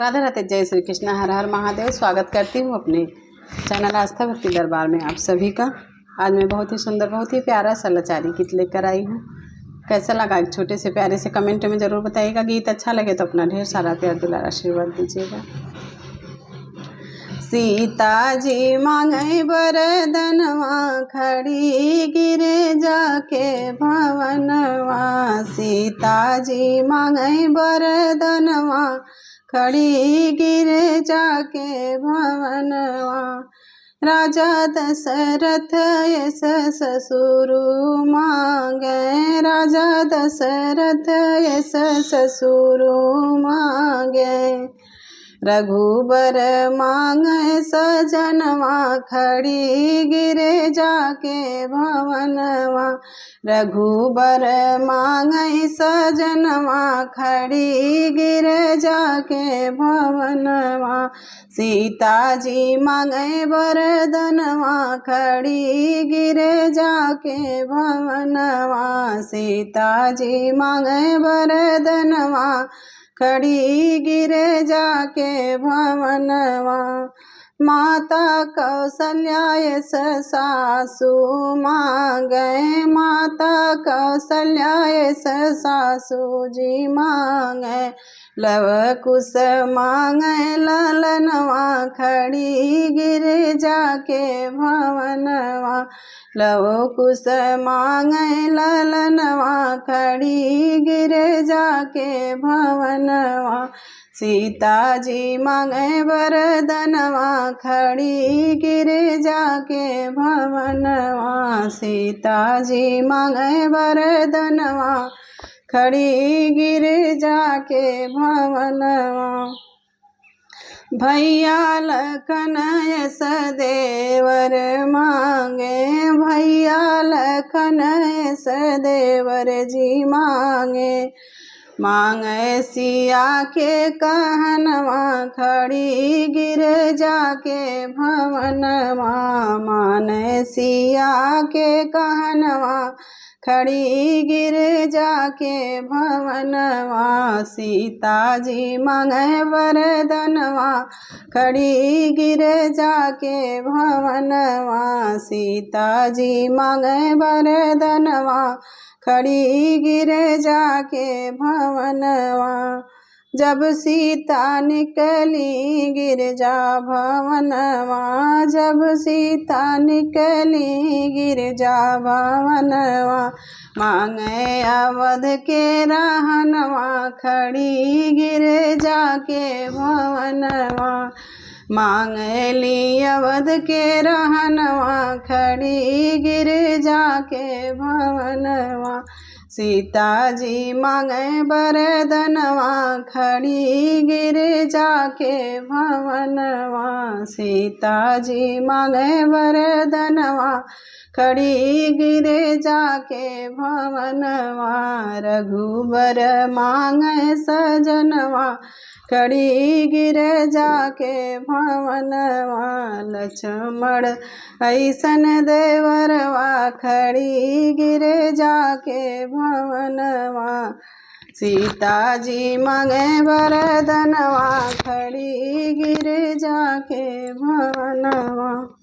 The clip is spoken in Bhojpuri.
राधे राधे, जय श्री कृष्ण, हर हर महादेव। स्वागत करती हूँ अपने चैनल आस्था भक्ति दरबार में आप सभी का। आज मैं बहुत ही सुंदर, बहुत ही प्यारा सा लाचारी गीत लेकर आई हूँ। कैसा लगा एक छोटे से प्यारे से कमेंट में ज़रूर बताइएगा। गीत अच्छा लगे तो अपना ढेर सारा प्यार दुलार आशीर्वाद दीजिएगा। सीता जी मांगे वरदनवा, खड़ी गिरे जाके भवनवा। सीता जी मांगे वरदनवा, खड़ी गिरे जाके भवनवा। राजा दशरथ यस ससुर मांगे, राजा दशरथ यस ससुर मांगे। रघुबर मांगे सजनवा, खड़ी गिरे जाके भवनवा। रघुबर मांगे सजनवा, खड़ी गिरे जाके भवनवा। सीता जी मांगे वरदनवा, खड़ी गिरे जाके भवनवा। सीता जी मांगे वरदनवा, खड़ी गिरे जाके भवनवा। माता कौशल्या यस सासु मांगे, माता कौशल्या यस सासु जी मांगे। लव कुश मांगे ललनवा, खड़ी गिरे जाके भवनवा। लव कुश मांगे ललनवा, खड़ी गिरे जाके भवनवा। सीता जी मांगे वरदनवा, खड़ी गिरे जाके भवनवा। सीता जी मांगे वरदनवा, खड़ी गिरे जाके भवनवा। भैया लखन यस देवर मांगे, भैया लखन यस देवर जी मांगे। मांगे सिया के कहनवा, खड़ी गिरे जाके भवनवा। माने सिया के कहनवा, खड़ी गिरे जाके भवनवा। सीता जी मांगे वरदनवा, खड़ी गिरे जाके भवनवा। सीता जी मांगे वरदनवा, खड़ी गिरे जाके भवनवा। जब सीता निकली गिरजा भवनवा, जब सीता निकली गिरजा भवनवा। मांगे अवध के रहनवा, खड़ी गिरे जाके भवनवा। मांगली अवध के रहनवा, खड़ी गिरे जाके भवनवा। सीता जी मांगे वरदनवा, खड़ी गिरे जाके भवनवा। सीता जी मांगे वरदनवा, खड़ी गिरे जाके भवनवा। रघुबर मांगे सजनवा, खड़ी गिरे जाके भवनवा। लक्ष्मण ऐसन देवरवा, खड़ी गिरे जाके भवनवा। सीता जी मांगे वरदनवा, खड़ी गिरे जाके भवनवा।